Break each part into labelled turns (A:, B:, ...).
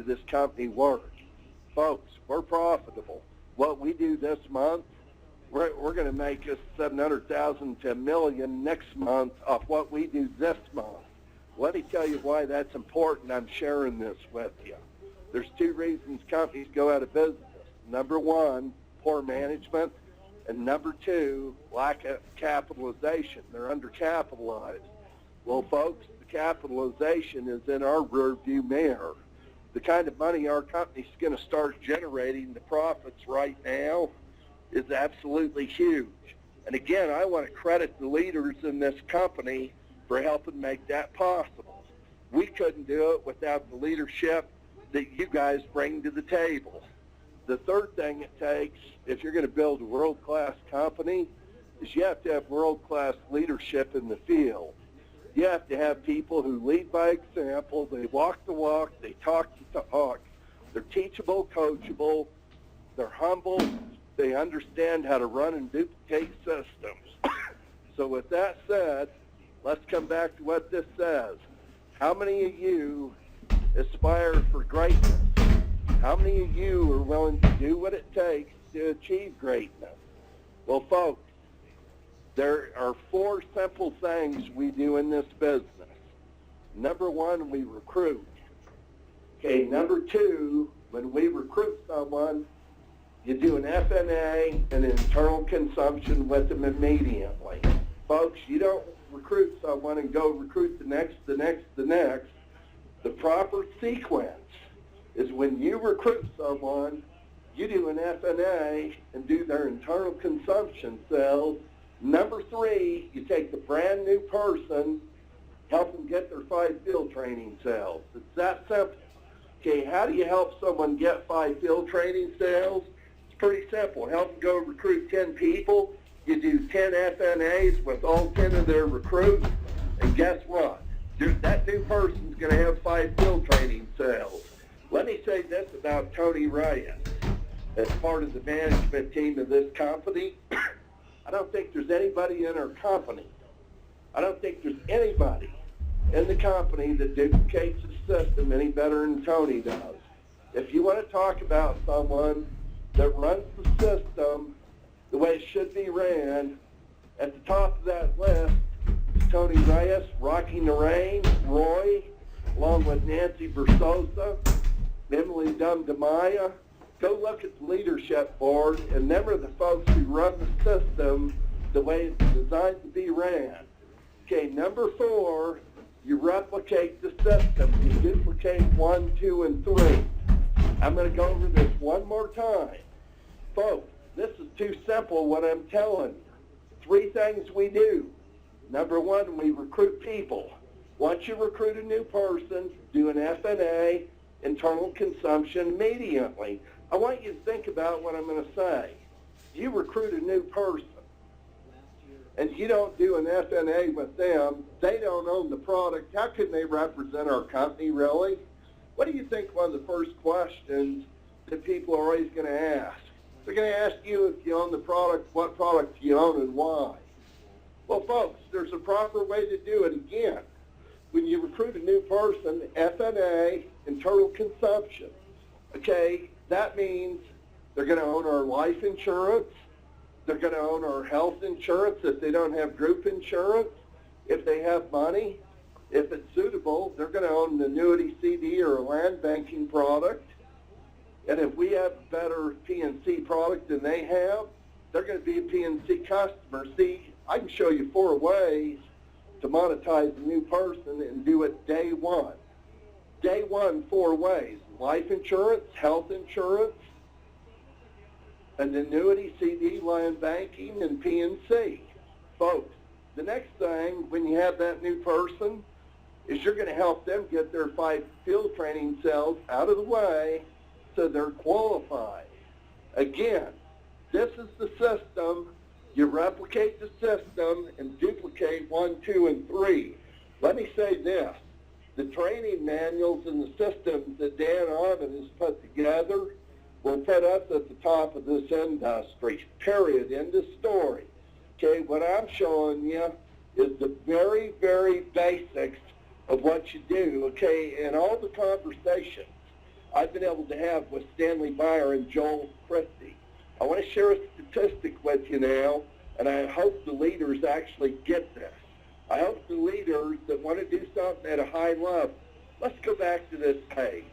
A: of this company work. Folks, we're profitable. What we do this month, we're going to make us $700,000 to $1 million next month off what we do this month. Let me tell you why that's important. I'm sharing this with you. There's two reasons companies go out of business. Number one, poor management, and number two, lack of capitalization. They're undercapitalized. Well, folks, the capitalization is in our rearview mirror. The kind of money our company's going to start generating, the profits right now, is absolutely huge. And again, I want to credit the leaders in this company for helping make that possible. We couldn't do it without the leadership that you guys bring to the table. The third thing it takes, if you're going to build a world-class company, is you have to have world-class leadership in the field. You have to have people who lead by example. They walk the walk. They talk the talk. They're teachable, coachable. They're humble. They understand how to run and duplicate systems. So with that said, let's come back to what this says. How many of you aspire for greatness? How many of you are willing to do what it takes to achieve greatness? Well, folks, there are four simple things we do in this business. Number one, we recruit. Okay, number two, when we recruit someone, you do an FNA and internal consumption with them immediately. Folks, you don't recruit someone and go recruit the next. The proper sequence is when you recruit someone, you do an FNA and do their internal consumption sales. Number three, you take the brand new person, help them get their 5 field training sales. It's that simple. Okay, how do you help someone get 5 field training sales? It's pretty simple. Help them go recruit 10 people. You do 10 FNAs with all 10 of their recruits, and guess what? That new person's going to have 5 field training sales. Let me say this about Tony Reyes. As part of the management team of this company, I don't think there's anybody in our company. I don't think there's anybody in the company that duplicates the system any better than Tony does. If you want to talk about someone that runs the system the way it should be ran, at the top of that list is Tony Reyes, Rocky Narain, Roy, along with Nancy Versosa, Emily Dumdamaya. Go look at the leadership board, and them are the folks who run the system the way it's designed to be ran. Okay, number 4, you replicate the system. You duplicate 1, 2, and 3. I'm going to go over this one more time. Folks, this is too simple what I'm telling you. 3 things we do. Number 1, we recruit people. Once you recruit a new person, do an FNA, internal consumption immediately. I want you to think about what I'm going to say. You recruit a new person, and you don't do an FNA with them. They don't own the product. How can they represent our company, really? What do you think one of the first questions that people are always going to ask? They're going to ask you if you own the product, what product you own, and why. Well, folks, there's a proper way to do it. Again, when you recruit a new person, FNA, internal consumption, okay, that means they're going to own our life insurance. They're going to own our health insurance if they don't have group insurance. If they have money, if it's suitable, they're going to own an annuity CD or a land banking product. And if we have a better PNC product than they have, they're going to be a PNC customer. See, I can show you 4 ways to monetize a new person and do it day one. Day one, 4 ways: life insurance, health insurance, an annuity, CD, land banking, and PNC. Folks, the next thing when you have that new person is you're going to help them get their 5 field training sales out of the way so they're qualified. Again, this is the system. You replicate the system and duplicate 1, 2, and 3. Let me say this. The training manuals and the systems that Dan Armin has put together will put us at the top of this industry, period, end of story. Okay, what I'm showing you is the very, very basics of what you do, okay, and all the conversations I've been able to have with Stanley Meyer and Joel Christie. I want to share a statistic with you now, and I hope the leaders actually get this. I hope the leaders that want to do something at a high level, let's go back to this page.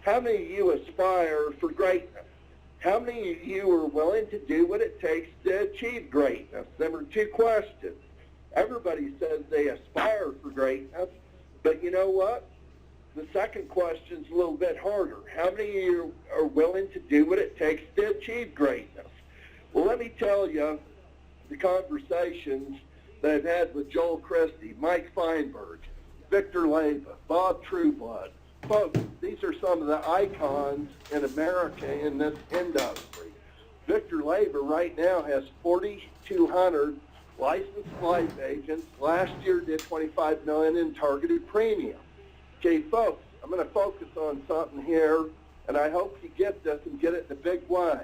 A: How many of you aspire for greatness? How many of you are willing to do what it takes to achieve greatness? Them are two questions. Everybody says they aspire for greatness, but you know what? The second question is a little bit harder. How many of you are willing to do what it takes to achieve greatness? Well, let me tell you the conversations that I've had with Joel Christie, Mike Feinberg, Victor Leva, Bob Trueblood. Folks, these are some of the icons in America in this industry. Victor Leva right now has 4,200 licensed life agents. Last year did $25 million in targeted premium. Okay, folks, I'm going to focus on something here, and I hope you get this and get it in a big way.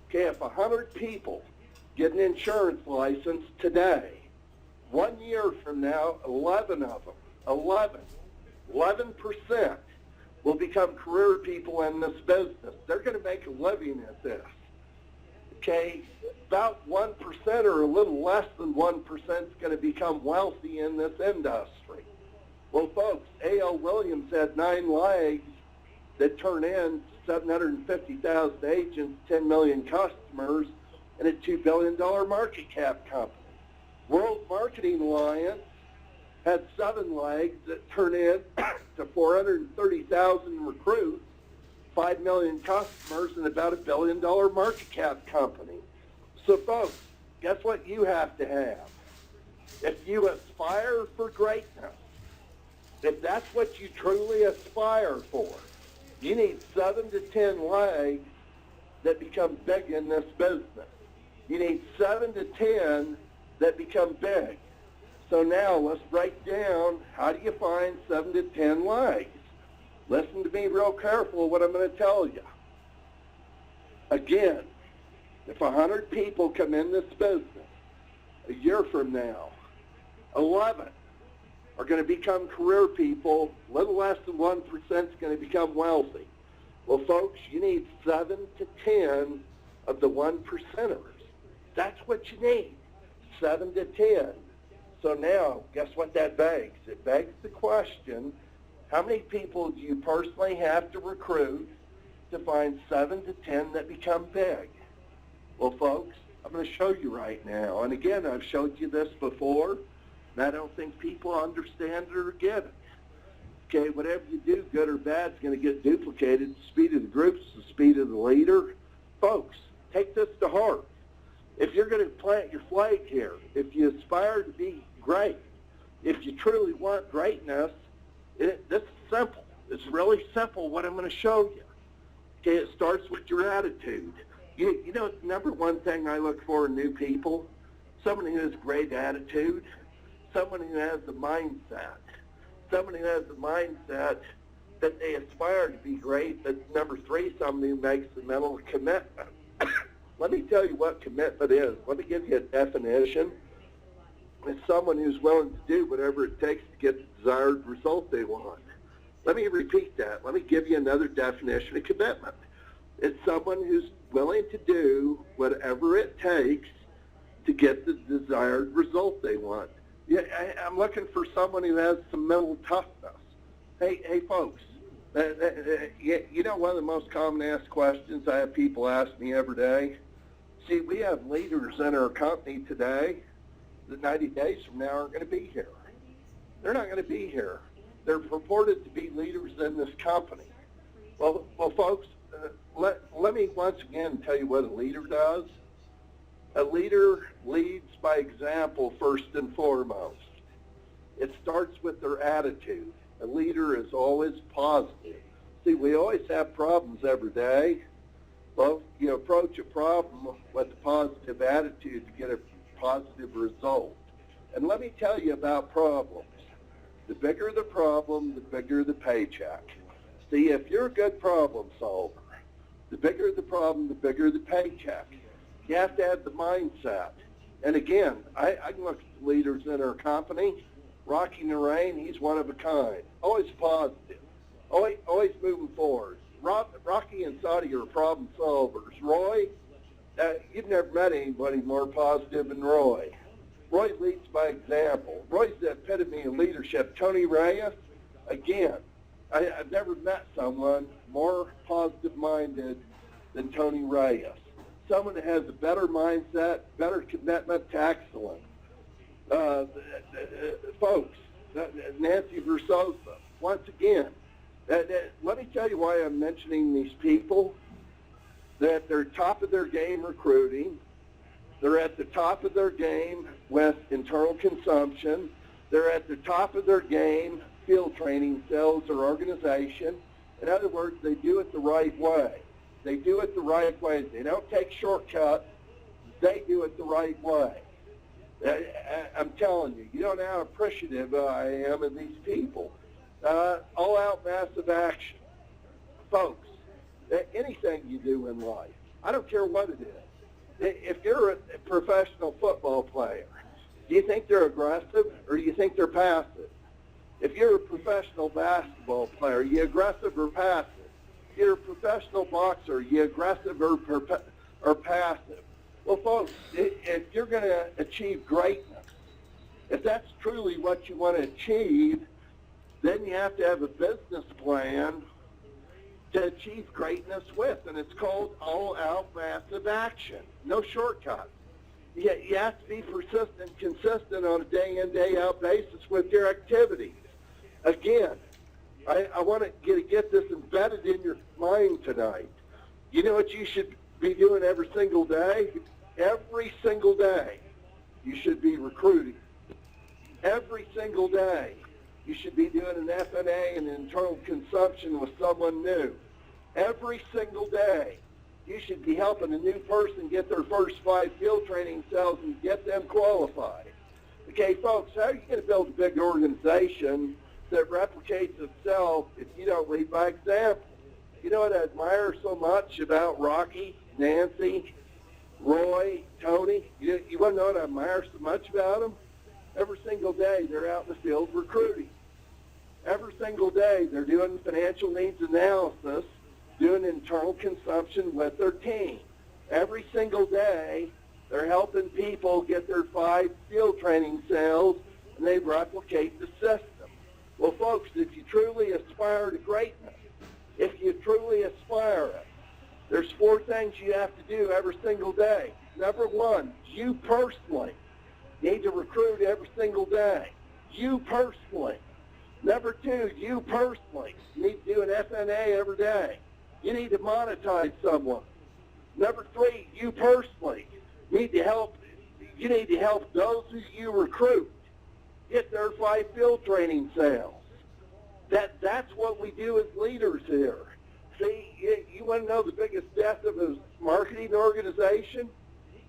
A: Okay, if 100 people get an insurance license today, 1 year from now, 11 of them, 11% will become career people in this business. They're going to make a living at this. Okay, about 1% or a little less than 1% is going to become wealthy in this industry. Well, folks, A.L. Williams had 9 legs that turn in 750,000 agents, 10 million customers, and a $2 billion market cap company. World Marketing Alliance had 7 legs that turn in to 430,000 recruits, 5 million customers, and about a $1 billion market cap company. So, folks, guess what you have to have? If you aspire for greatness, if that's what you truly aspire for, you need 7 to 10 legs that become big in this business. You need 7 to 10 that become big. So now let's break down, how do you find 7 to 10 legs? Listen to me real careful what I'm going to tell you. Again, if 100 people come in this business a year from now, 11 are going to become career people, a little less than 1% is going to become wealthy. Well, folks, you need 7 to 10 of the 1%ers. That's what you need, 7 to 10. So now, guess what that begs? It begs the question, how many people do you personally have to recruit to find 7 to 10 that become big? Well, folks, I'm going to show you right now. And again, I've showed you this before, and I don't think people understand it or get it. Okay, whatever you do, good or bad, is going to get duplicated. The speed of the group is the speed of the leader. Folks, take this to heart. If you're going to plant your flag here, if you aspire to be great, if you truly want greatness, this is simple. It's really simple what I'm going to show you. Okay, it starts with your attitude. You know, the number one thing I look for in new people, someone who has great attitude, someone who has the mindset, someone who has the mindset that they aspire to be great, but number 3, someone who makes the mental commitment. Let me tell you what commitment is. Let me give you a definition. It's someone who's willing to do whatever it takes to get the desired result they want. Let me repeat that. Let me give you another definition of commitment. It's someone who's willing to do whatever it takes to get the desired result they want. Yeah, I'm looking for someone who has some mental toughness. Hey, folks, you know one of the most common asked questions I have people ask me every day? See, we have leaders in our company today that 90 days from now aren't going to be here. They're not going to be here. They're purported to be leaders in this company. Well, folks, let me once again tell you what a leader does. A leader leads by example first and foremost. It starts with their attitude. A leader is always positive. See, we always have problems every day. Well, you approach a problem with a positive attitude to get a positive result. And let me tell you about problems. The bigger the problem, the bigger the paycheck. See, if you're a good problem solver, the bigger the problem, the bigger the paycheck. You have to have the mindset. And again, I can look at the leaders in our company. Rocky Narain, he's one of a kind. Always positive. Always moving forward. Rob thought of your problem solvers. Roy, you've never met anybody more positive than Roy. Roy leads by example. Roy's the epitome of leadership. Tony Reyes, again, I've never met someone more positive-minded than Tony Reyes. Someone that has a better mindset, better commitment to excellence. Folks, Nancy Versosa, once again, let me tell you why I'm mentioning these people. That they're top of their game recruiting. They're at the top of their game with internal consumption. They're at the top of their game field training, sales, or organization. In other words, they do it the right way. They do it the right way. They don't take shortcuts. They do it the right way. I'm telling you, you don't know how appreciative I am of these people. All-out massive action. Folks, anything you do in life, I don't care what it is. If you're a professional football player, do you think they're aggressive or do you think they're passive? If you're a professional basketball player, are you aggressive or passive? If you're a professional boxer, are you aggressive or passive? Well, folks, if you're going to achieve greatness, if that's truly what you want to achieve, then you have to have a business plan to achieve greatness with, and it's called all-out massive action. No shortcuts. You have to be persistent, consistent on a day-in, day-out basis with your activities. Again, I want to get this embedded in your mind tonight. You know what you should be doing every single day? Every single day, you should be recruiting. Every single day, you should be doing an F&A and internal consumption with someone new. Every single day, you should be helping a new person get their first 5 field training cells and get them qualified. Okay, folks, how are you going to build a big organization that replicates itself if you don't lead by example? You know what I admire so much about Rocky, Nancy, Roy, Tony? You want to know what I admire so much about them? Every single day, they're out in the field recruiting. Every single day, they're doing financial needs analysis, doing internal consumption with their team. Every single day, they're helping people get their 5 field training sales, and they replicate the system. Well, folks, if you truly aspire to greatness, if you truly aspire it, there's 4 things you have to do every single day. Number 1, you personally need to recruit every single day. You personally. Number 2, you personally need to do an F&A every day. You need to monetize someone. Number 3, you personally need to help those who you recruit get their 5 field training sales. That's what we do as leaders here. See, you want to know the biggest death of a marketing organization?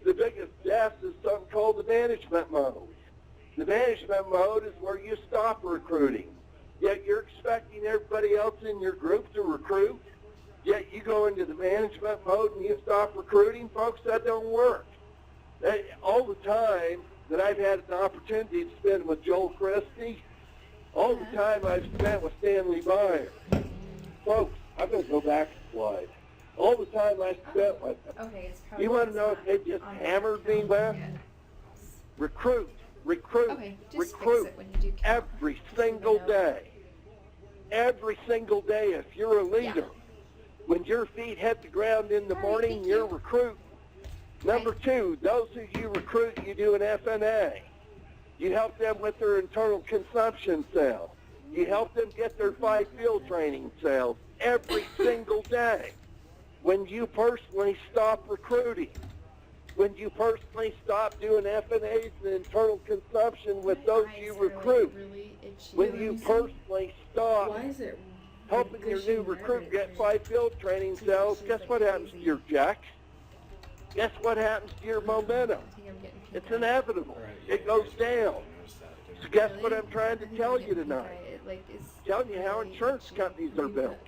A: The biggest death is something called the management mode. The management mode is where you stop recruiting. Yet you're expecting everybody else in your group to recruit. Yet you go into the management mode and you stop recruiting. Folks, that don't work. All the time that I've had an opportunity to spend with Joel Christie, all the time I've spent with Stanley Meyer. Folks, I'm going to go back a slide. All the time I spent with them.
B: Okay,
A: you want to know if they just hammered me with? Recruit,
B: Okay, just fix it when you do count.
A: every single day. Every single day if you're a leader. When your feet hit the ground in the morning, you're recruiting. Number 2, those who you recruit, you do an F&A. You help them with their internal consumption sales. You help them get their 5 field training sales every single day. When you personally stop recruiting, when you personally stop doing F&As and internal consumption with those you recruit, when you personally stop helping your new recruit get 5 field training sales, guess what happens to your check? Guess what happens to your momentum? It's inevitable. It goes down. So guess what I'm trying to tell you tonight? Telling you how insurance companies are built.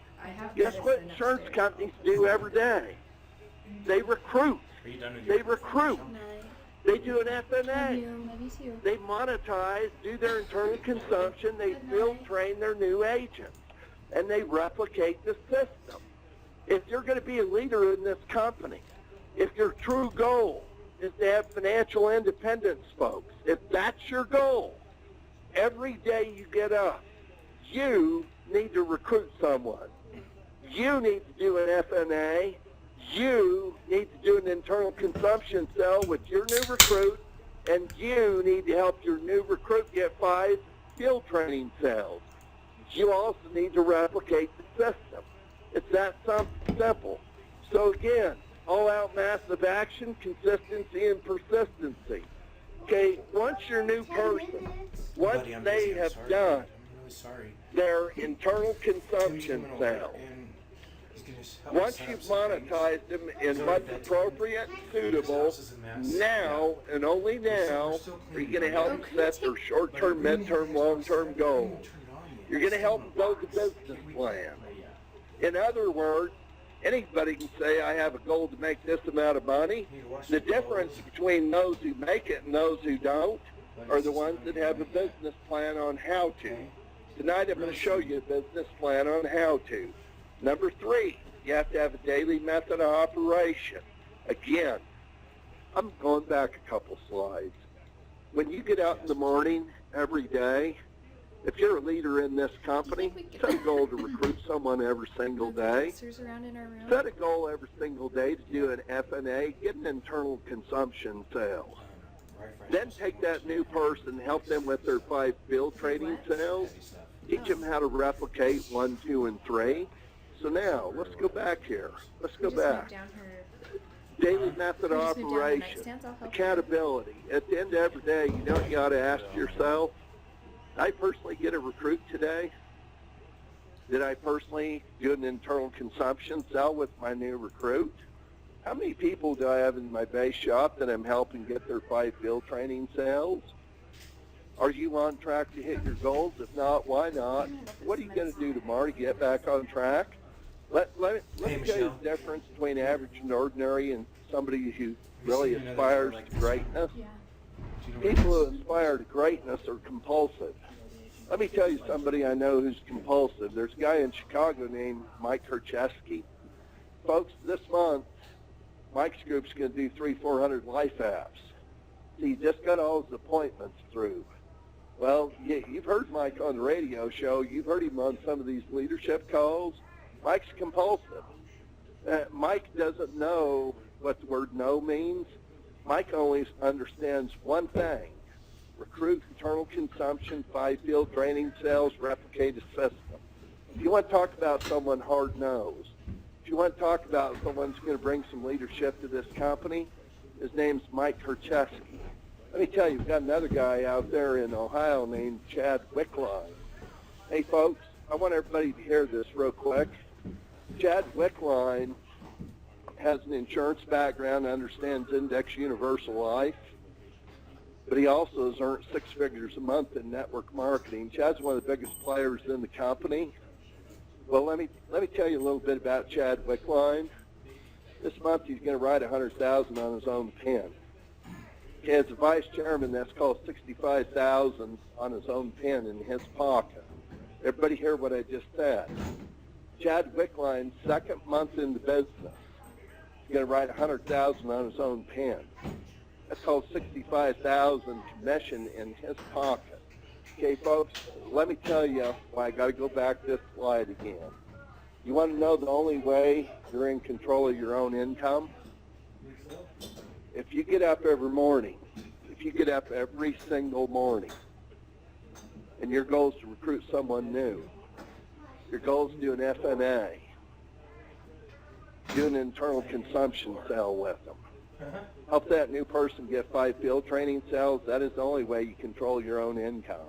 A: Guess what insurance companies do every day? They recruit. They recruit. They do an F&A. They monetize, do their internal consumption. They field train their new agents. And they replicate the system. If you're going to be a leader in this company, if your true goal is to have financial independence, folks, if that's your goal, every day you get up, you need to recruit someone. You need to do an FNA. You need to do an internal consumption cell with your new recruit, and you need to help your new recruit get 5 field training cells. You also need to replicate the system. It's that simple. So again, all-out massive action, consistency, and persistency. Okay, once your new person, once they have done their internal consumption cell, once you've monetized them in what's appropriate and suitable, now and only now are you going to help them set their short-term, mid-term, long-term goals. You're going to help them build a business plan. In other words, anybody can say, I have a goal to make this amount of money. The difference between those who make it and those who don't are the ones that have a business plan on how to. Tonight I'm going to show you a business plan on how to. Number 3, you have to have a daily method of operation. Again, I'm going back a couple slides. When you get out in the morning every day, if you're a leader in this company, set a goal to recruit someone every single day. Set a goal every single day to do an FNA, get an internal consumption sale. Then take that new person, help them with their 5 field training sales, teach them how to replicate 1, 2, and 3. So now, let's go back here. Let's go back. Daily method of operation, accountability. At the end of every day, you know what you ought to ask yourself? Did I personally get a recruit today? Did I personally do an internal consumption cell with my new recruit? How many people do I have in my base shop that I'm helping get their 5 field training sales? Are you on track to hit your goals? If not, why not? What are you going to do tomorrow to get back on track? Let me tell you the difference between average and ordinary and somebody who really aspires to greatness. People who aspire to greatness are compulsive. Let me tell you somebody I know who's compulsive. There's a guy in Chicago named Mike Kircheski. Folks, this month, Mike's group's going to do 300-400 life apps. He just got all his appointments through. Well, you've heard Mike on the radio show. You've heard him on some of these leadership calls. Mike's compulsive. Mike doesn't know what the word no means. Mike only understands one thing: recruit, internal consumption, 5 field training sales, replicate a system. If you want to talk about someone hard-nosed, if you want to talk about someone who's going to bring some leadership to this company, his name's Mike Kircheski. Let me tell you, we've got another guy out there in Ohio named Chad Wickline. Hey, folks, I want everybody to hear this real quick. Chad Wickline has an insurance background, understands Index Universal Life, but he also has earned 6 figures a month in network marketing. Chad's one of the biggest players in the company. Well, let me tell you a little bit about Chad Wickline. This month he's going to write $100,000 on his own pen. As a vice chairman, that's called $65,000 on his own pen in his pocket. Everybody hear what I just said? Chad Wickline's 2nd month in the business. He's going to write $100,000 on his own pen. That's called $65,000 commission in his pocket. Okay, folks, let me tell you why I got to go back this slide again. You want to know the only way you're in control of your own income? If you get up every morning, if you get up every single morning, and your goal is to recruit someone new, your goal is to do an FNA, do an internal consumption cell with them, help that new person get 5 field training cells, that is the only way you control your own income.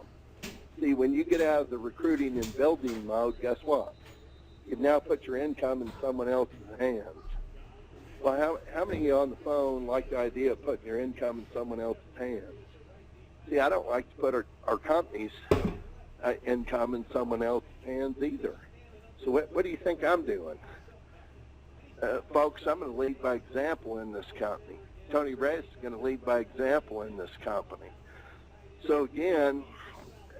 A: See, when you get out of the recruiting and building mode, guess what? You can now put your income in someone else's hands. Well, how many of you on the phone like the idea of putting your income in someone else's hands? See, I don't like to put our company's income in someone else's hands either. So what do you think I'm doing? Folks, I'm going to lead by example in this company. Tony Reyes is going to lead by example in this company. So again,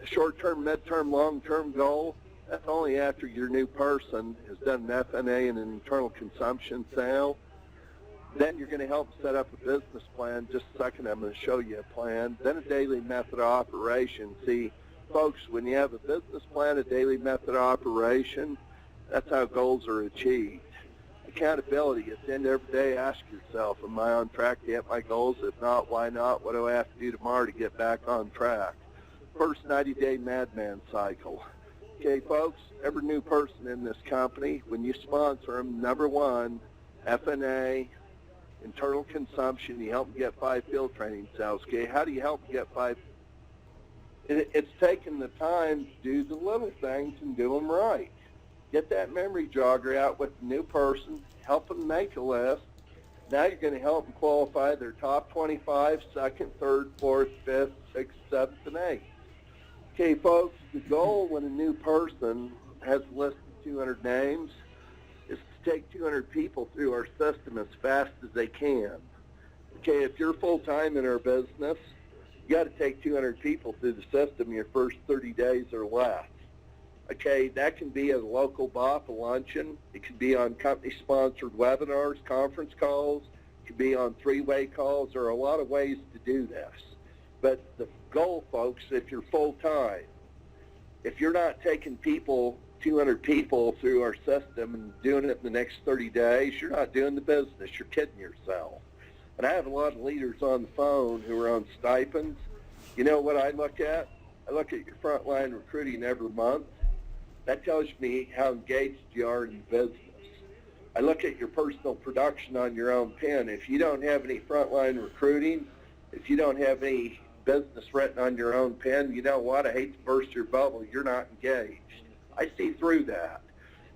A: short-term, mid-term, long-term goal, That's only after your new person has done an FNA and an internal consumption sale. Then you're going to help set up a business plan. Just a second, I'm going to show you a plan. Then a daily method of operation. See, folks, when you have a business plan, a daily method of operation, that's how goals are achieved. Accountability. At the end of every day, ask yourself, am I on track to hit my goals? If not, why not? What do I have to do tomorrow to get back on track? First 90-day madman cycle. Okay, folks, every new person in this company, when you sponsor them, number one, FNA, internal consumption, you help them get 5 field training sales. Okay, how do you help them get 5? It's taking the time to do the little things and do them right. Get that memory jogger out with the new person, help them make a list. Now you're going to help them qualify their top 25, second, third, fourth, fifth, sixth, seventh, and eighth. Okay, folks, the goal when a new person has a list of 200 names is to take 200 people through our system as fast as they can. Okay, if you're full-time in our business, you got to take 200 people through the system your first 30 days or less. Okay, that can be at a local BOP, a luncheon. It can be on company-sponsored webinars, conference calls. It can be on three-way calls. There are a lot of ways to do this. But the goal, folks, if you're full-time, if you're not taking people, 200 people through our system and doing it in the next 30 days, you're not doing the business. You're kidding yourself. And I have a lot of leaders on the phone who are on stipends. You know what I look at? I look at your frontline recruiting every month. That tells me how engaged you are in the business. I look at your personal production on your own pen. If you don't have any frontline recruiting, if you don't have any business written on your own pen, you know what? I hate to burst your bubble. You're not engaged. I see through that.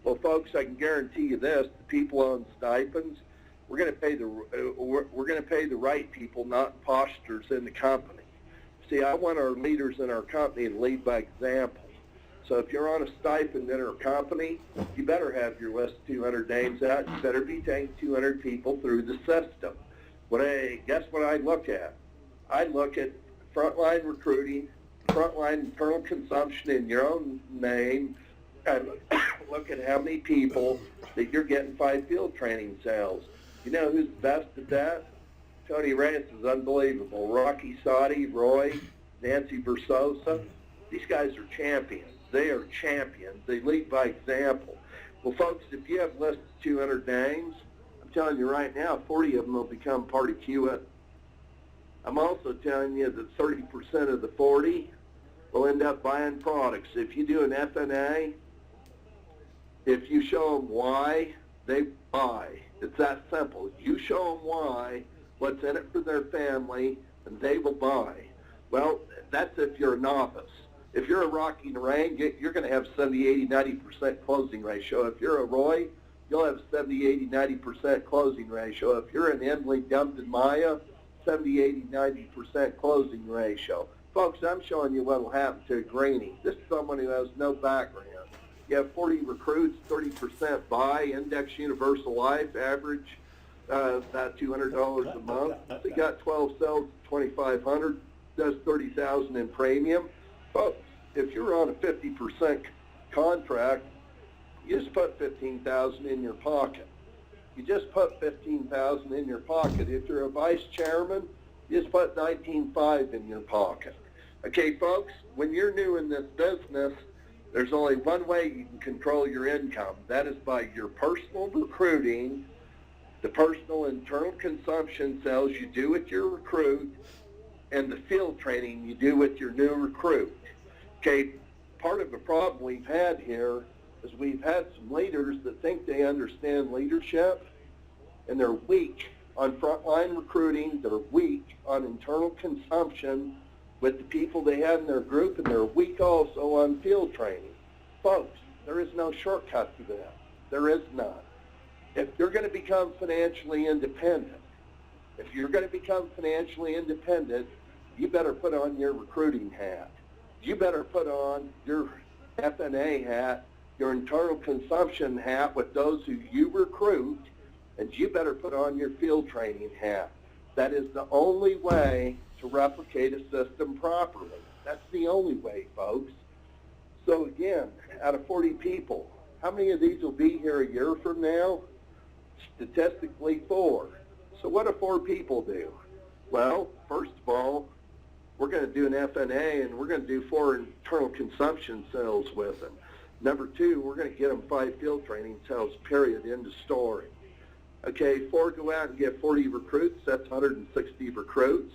A: Well, folks, I can guarantee you this: the people on stipends, we're going to pay the right people, not imposters in the company. See, I want our leaders in our company to lead by example. So if you're on a stipend in our company, you better have your list of 200 names out. You better be taking 200 people through the system. Guess what I look at? I look at frontline recruiting, frontline internal consumption in your own name, and look at how many people that you're getting 5 field training sales. You know who's the best at that? Tony Reyes is unbelievable. Rocky Sadi, Roy, Nancy Versosa, these guys are champions. They are champions. They lead by example. Well, folks, if you have a list of 200 names, I'm telling you right now, 40 of them will become part of QS. I'm also telling you that 30% of the 40 will end up buying products. If you do an FNA, if you show them why, they buy. It's that simple. You show them why, what's in it for their family, and they will buy. Well, that's if you're a novice. If you're a Rocky Narang, you're going to have 70, 80, 90% closing ratio. If you're a Roy, you'll have 70, 80, 90% closing ratio. If you're an Emily Dumpton Maya, 70, 80, 90% closing ratio. Folks, I'm showing you what will happen to a Greenie. This is someone who has no background. You have 40 recruits, 30% buy, Index Universal Life, average about $200 a month. They got 12 sales, $2,500, does $30,000 in premium. Folks, if you're on a 50% contract, you just put $15,000 in your pocket. You just put $15,000 in your pocket. If you're a vice chairman, you just put $19,500 in your pocket. Okay, folks, when you're new in this business, there's only one way you can control your income. That is by your personal recruiting, the personal internal consumption sales you do with your recruit, and the field training you do with your new recruit. Okay, part of the problem we've had here is we've had some leaders that think they understand leadership, and they're weak on frontline recruiting, they're weak on internal consumption with the people they have in their group, and they're weak also on field training. Folks, there is no shortcut to that. There is none. If you're going to become financially independent, you better put on your recruiting hat. You better put on your FNA hat, your internal consumption hat with those who you recruit, and you better put on your field training hat. That is the only way to replicate a system properly. That's the only way, folks. So again, out of 40 people, how many of these will be here a year from now? Statistically, 4. So what do 4 people do? Well, first of all, we're going to do an FNA, and we're going to do 4 internal consumption sales with them. Number 2, we're going to get them 5 field training sales, period, end of story. Okay, 4 go out and get 40 recruits. That's 160 recruits.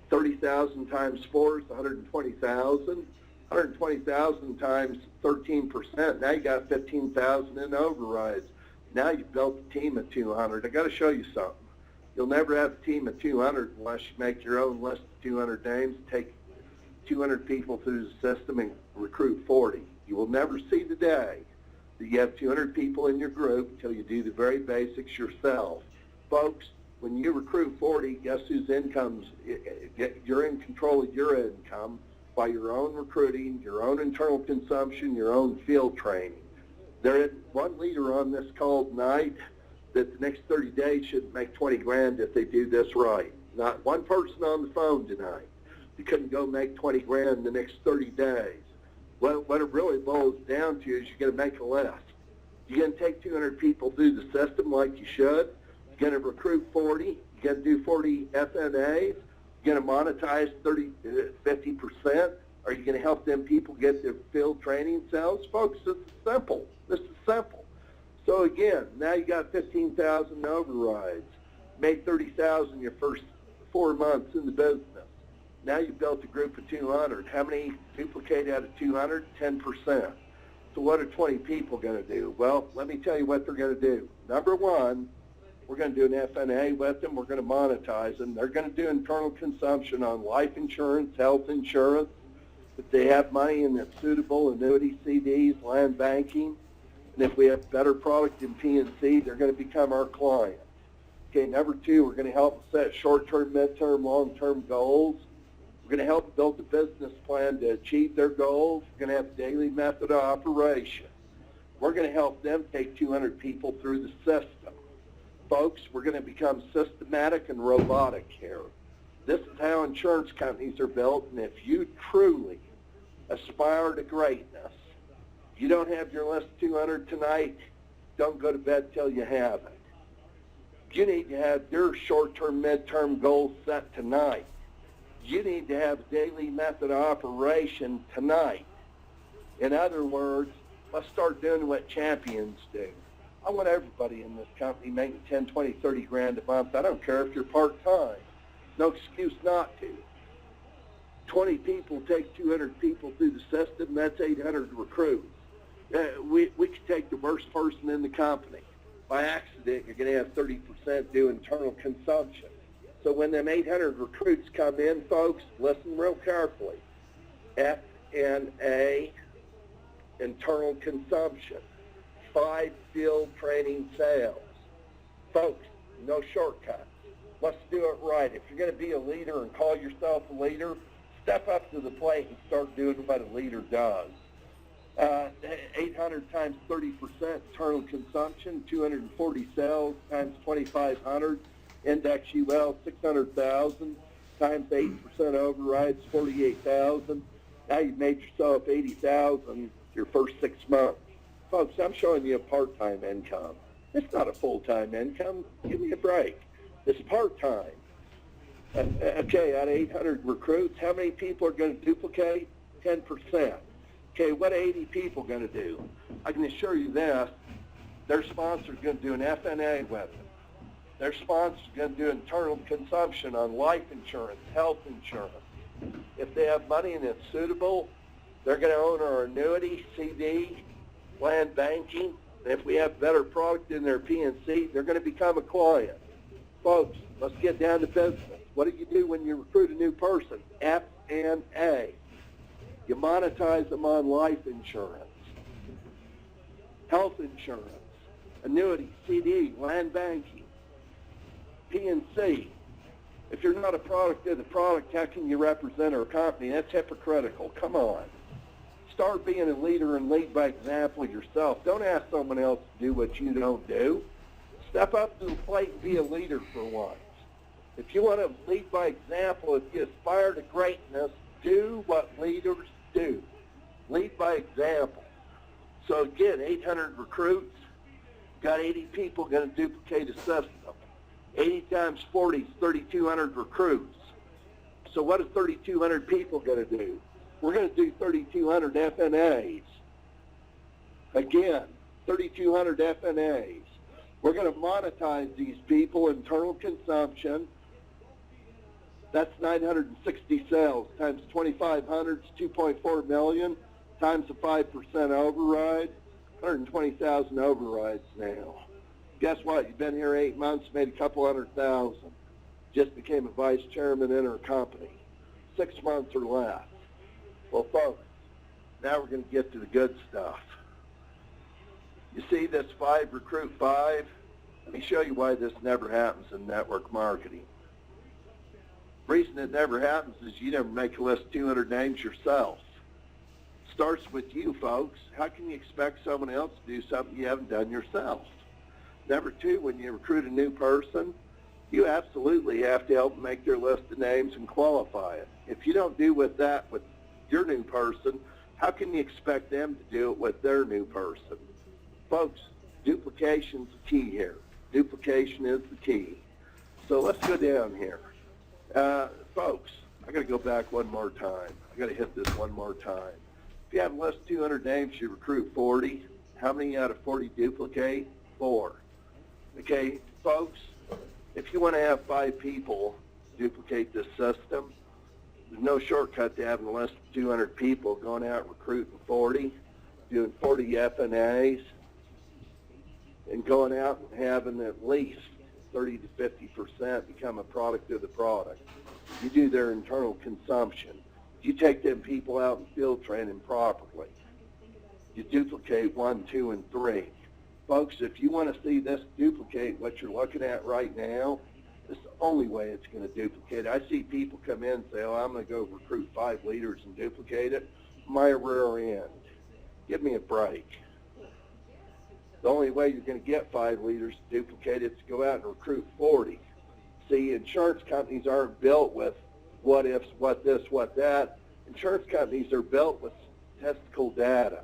A: 30,000 times 4 is 120,000. 120,000 times 13%. Now you got 15,000 in overrides. Now you've built a team of 200. I got to show you something. You'll never have a team of 200 unless you make your own list of 200 names, take 200 people through the system, and recruit 40. You will never see the day that you have 200 people in your group until you do the very basics yourself. Folks, when you recruit 40, guess whose income's, you're in control of your income by your own recruiting, your own internal consumption, your own field training. There is one leader on this call tonight that the next 30 days should make 20 grand if they do this right. Not one person on the phone tonight. You couldn't go make 20 grand the next 30 days. What it really boils down to is you're going to make a list. You're going to take 200 people through the system like you should. You're going to recruit 40. You're going to do 40 FNAs. You're going to monetize 50%. Are you going to help them people get their field training sales? Folks, this is simple. This is simple. So again, now you got 15,000 overrides. Made 30,000 your first 4 months in the business. Now you've built a group of 200. How many duplicate out of 200? 10%. So what are 20 people going to do? Well, let me tell you what they're going to do. Number 1, we're going to do an FNA with them. We're going to monetize them. They're going to do internal consumption on life insurance, health insurance. If they have money and it's suitable, annuity CDs, land banking. And if we have better product in P&C, they're going to become our client. Okay, number 2, we're going to help set short-term, mid-term, long-term goals. We're going to help build a business plan to achieve their goals. We're going to have a daily method of operation. We're going to help them take 200 people through the system. Folks, we're going to become systematic and robotic here. This is how insurance companies are built, and if you truly aspire to greatness, you don't have your list 200 tonight, don't go to bed till you have it. You need to have your short-term, mid-term goals set tonight. You need to have a daily method of operation tonight. In other words, let's start doing what champions do. I want everybody in this company making 10, 20, 30 grand a month. I don't care if you're part-time. No excuse not to. 20 people take 200 people through the system. That's 800 recruits. We could take the worst person in the company. By accident, you're going to have 30% do internal consumption. So when them 800 recruits come in, folks, listen real carefully. FNA, internal consumption, 5 field training sales. Folks, no shortcuts. Let's do it right. If you're going to be a leader and call yourself a leader, step up to the plate and start doing what a leader does. 800 times 30% internal consumption, 240 sales times 2,500, index UL 600,000 times 8% overrides 48,000. Now you've made yourself 80,000 your first 6 months. Folks, I'm showing you a part-time income. It's not a full-time income. Give me a break. It's part-time. Okay, out of 800 recruits, how many people are going to duplicate? 10%. Okay, what are 80 people going to do? I can assure you this. Their sponsor's going to do an FNA with them. Their sponsor's going to do internal consumption on life insurance, health insurance. If they have money and it's suitable, they're going to own our annuity, CD, land banking. And if we have better product in their P&C, they're going to become a client. Folks, let's get down to business. What do you do when you recruit a new person? FNA. You monetize them on life insurance, health insurance, annuity, CD, land banking, P&C. If you're not a product of the product, how can you represent our company? That's hypocritical. Come on. Start being a leader and lead by example yourself. Don't ask someone else to do what you don't do. Step up to the plate and be a leader for once. If you want to lead by example, if you aspire to greatness, do what leaders do. Lead by example. So again, 800 recruits, got 80 people going to duplicate a system. 80 times 40 is 3,200 recruits. So what is 3,200 people going to do? We're going to do 3,200 FNAs. Again, 3,200 FNAs. We're going to monetize these people, internal consumption. That's 960 sales times 2,500 is 2.4 million times the 5% override, 120,000 overrides now. Guess what? You've been here 8 months, made a couple 100,000. Just became a vice chairman in our company. 6 months or less. Well, folks, now we're going to get to the good stuff. You see this 5 recruit 5? Let me show you why this never happens in network marketing. The reason it never happens is you never make a list of 200 names yourself. Starts with you, folks. How can you expect someone else to do something you haven't done yourself? Number 2, when you recruit a new person, you absolutely have to help them make their list of names and qualify it. If you don't do with that with your new person, how can you expect them to do it with their new person? Folks, duplication's the key here. Duplication is the key. So let's go down here. Folks, I got to go back one more time. I got to hit this one more time. If you have less than 200 names, you recruit 40. How many out of 40 duplicate? 4. Okay, folks, if you want to have 5 people duplicate this system, there's no shortcut to having less than 200 people going out recruiting 40, doing 40 FNAs, and going out and having at least 30 to 50% become a product of the product. You do their internal consumption. You take them people out and field train them properly. You duplicate 1, 2, and 3. Folks, if you want to see this duplicate what you're looking at right now, it's the only way it's going to duplicate. I see people come in and say, oh, I'm going to go recruit 5 leaders and duplicate it. My rear end. Give me a break. The only way you're going to get 5 leaders to duplicate it is to go out and recruit 40. See, insurance companies aren't built with what ifs, what this, what that. Insurance companies are built with statistical data.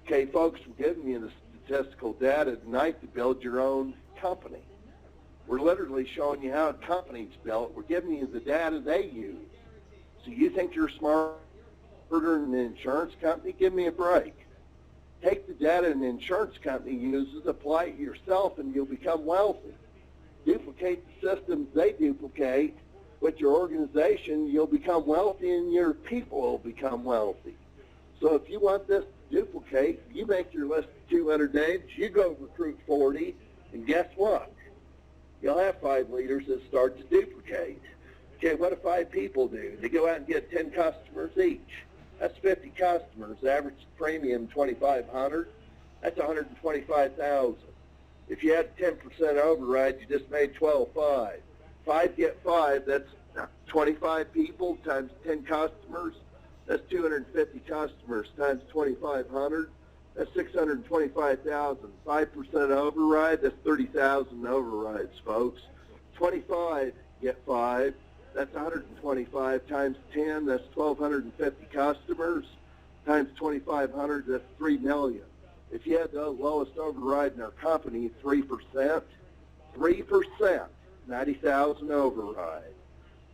A: Okay, folks, we're giving you the statistical data tonight to build your own company. We're literally showing you how a company's built. We're giving you the data they use. So you think you're smarter than an insurance company? Give me a break. Take the data an insurance company uses, apply it yourself, and you'll become wealthy. Duplicate the systems they duplicate with your organization, you'll become wealthy, and your people will become wealthy. So if you want this to duplicate, you make your list of 200 names, you go recruit 40, and guess what? You'll have 5 leaders that start to duplicate. Okay, what do 5 people do? They go out and get 10 customers each. That's 50 customers. Average premium $2,500. That's $125,000. If you had 10% override, you just made $12,500. 5 get 5. That's 25 people times 10 customers. That's 250 customers times 2,500. That's $625,000. 5% override. That's 30,000 overrides, folks. 25 get 5. That's 125 times 10. That's 1,250 customers times 2,500. That's 3 million. If you had the lowest override in our company, 3%, 90,000 override.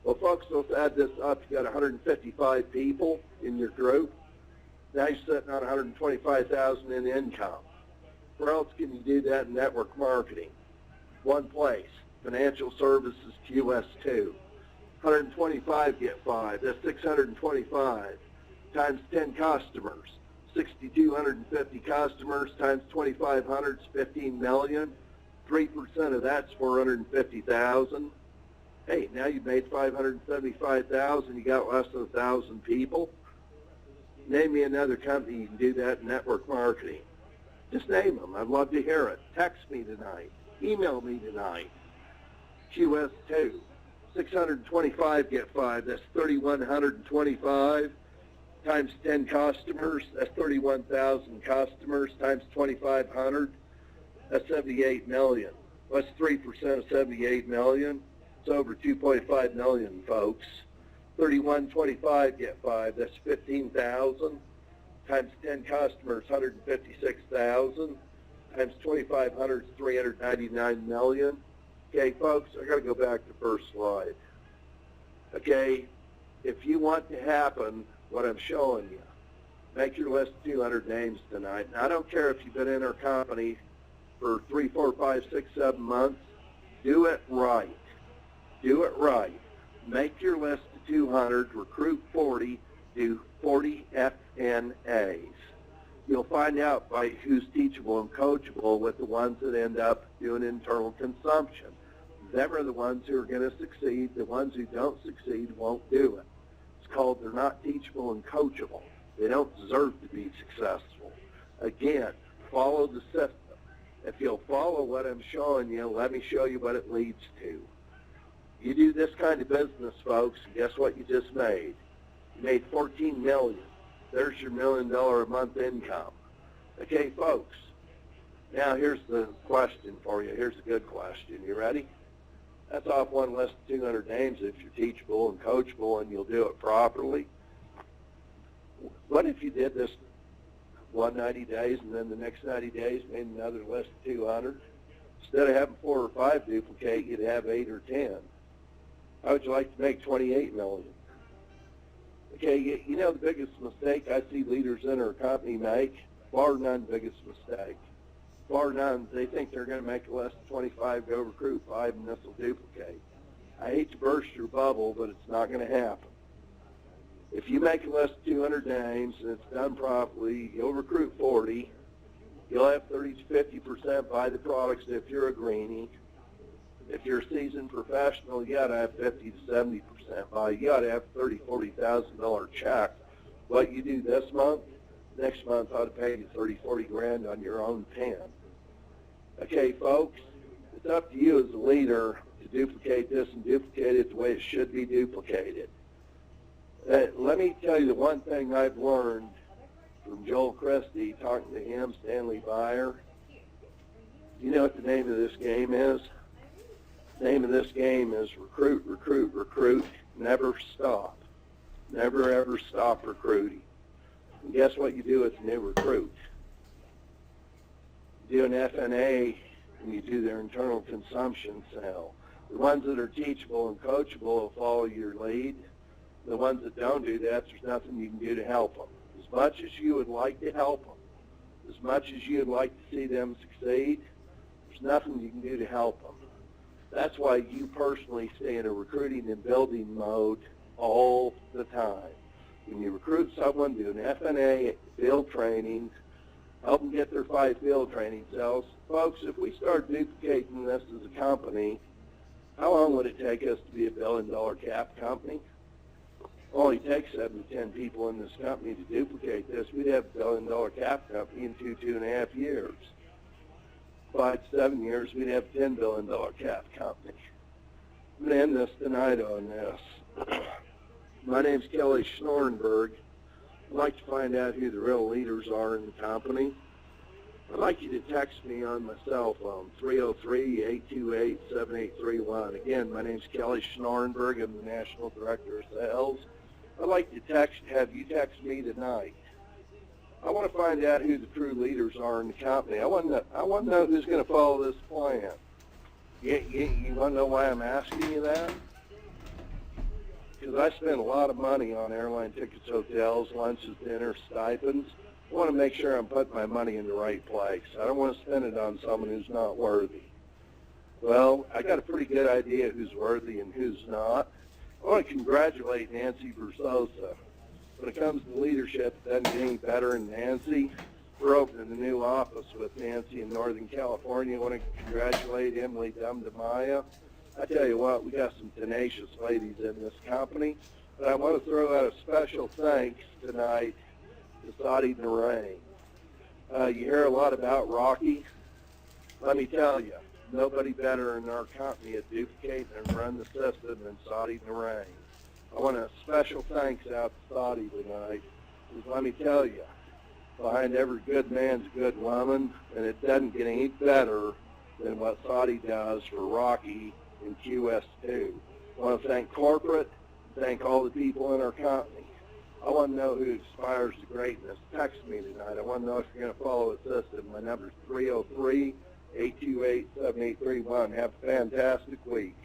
A: Well, folks, let's add this up. You got 155 people in your group. Now you're sitting on 125,000 in income. Where else can you do that in network marketing? One place, financial services, QS2. 125 get 5. That's 625 times 10 customers. 6,250 customers times 2,500 is 15 million. 3% of that's 450,000. Hey, now you've made 575,000. You got less than 1,000 people. Name me another company you can do that in network marketing. Just name them. I'd love to hear it. Text me tonight. Email me tonight. QS2. 625 get 5. That's 3,125 times 10 customers. That's 31,000 customers times 2,500. That's 78 million. What's 3% of 78 million? It's over 2.5 million, folks. 3,125 get 5. That's 15,000. times 10 customers, 156,000, times 2,500 is 399 million. Okay, folks, I got to go back to the first slide. Okay, if you want to happen, what I'm showing you, make your list of 200 names tonight. And I don't care if you've been in our company for 3, 4, 5, 6, 7 months. Do it right. Do it right. Make your list of 200, recruit 40, do 40 FNAs. You'll find out by who's teachable and coachable with the ones that end up doing internal consumption. Them are the ones who are going to succeed. The ones who don't succeed won't do it. It's called they're not teachable and coachable. They don't deserve to be successful. Again, follow the system. If you'll follow what I'm showing you, let me show you what it leads to. You do this kind of business, folks, and guess what you just made? You made $14 million. There's your $1 million a month income. Okay, folks, now here's the question for you. Here's a good question. You ready? That's off one list of 200 names if you're teachable and coachable and you'll do it properly. What if you did this 190 days and then the next 90 days made another list of 200? Instead of having 4 or 5 duplicate, you'd have 8 or 10. How would you like to make 28 million? Okay, you know the biggest mistake I see leaders in our company make? Bar none biggest mistake. Bar none, they think they're going to make a list of 25, go recruit 5, and this will duplicate. I hate to burst your bubble, but it's not going to happen. If you make a list of 200 names and it's done properly, you'll recruit 40. You'll have 30 to 50% buy the products if you're a greenie. If you're a seasoned professional, you got to have 50 to 70% buy. You got to have $30,000, $40,000 check. What you do this month, next month ought to pay you 30, 40 grand on your own pen. Okay, folks, it's up to you as a leader to duplicate this and duplicate it the way it should be duplicated. Let me tell you the one thing I've learned from Joel Christie, talking to him, Stanley Byer. You know what the name of this game is? The name of this game is recruit, recruit, recruit, never stop. Never, ever stop recruiting. And guess what you do with a new recruit? You do an FNA and you do their internal consumption sale. The ones that are teachable and coachable will follow your lead. The ones that don't do that, there's nothing you can do to help them. As much as you would like to help them, as much as you'd like to see them succeed, there's nothing you can do to help them. That's why you personally stay in a recruiting and building mode all the time. When you recruit someone, do an FNA, field training, help them get their 5 field training cells. Folks, if we start duplicating this as a company, how long would it take us to be a $1 billion cap company? Only takes 7 to 10 people in this company to duplicate this. We'd have a $1 billion cap company in 2.5 years. 5 to 7 years, we'd have a $10 billion cap company. I'm going to end this tonight on this. My name's Kelly Schnorenberg. I'd like to find out who the real leaders are in the company. I'd like you to text me on my cell phone, 303-828-7831. Again, my name's Kelly Schnorenberg. I'm the National Director of Sales. I'd like to have you text me tonight. I want to find out who the true leaders are in the company. I want to know who's going to follow this plan. You want to know why I'm asking you that? Because I spend a lot of money on airline tickets, hotels, lunches, dinners, stipends. I want to make sure I'm putting my money in the right place. I don't want to spend it on someone who's not worthy. Well, I got a pretty good idea who's worthy and who's not. I want to congratulate Nancy Versosa. When it comes to leadership, it doesn't get any better than Nancy. We're opening a new office with Nancy in Northern California. I want to congratulate Emily Dumdamaya. I tell you what, we got some tenacious ladies in this company. But I want to throw out a special thanks tonight to Saudi Narain. You hear a lot about Rocky. Let me tell you, nobody better in our company at duplicate and run the system than Saudi Narain. I want a special thanks out to Saudi tonight, because let me tell you, behind every good man's a good woman, and it doesn't get any better than what Saudi does for Rocky in QS2. I want to thank corporate, thank all the people in our company. I want to know who aspires to greatness. Text me tonight. I want to know if you're going to follow a system. My number is 303-828-7831. Have a fantastic week.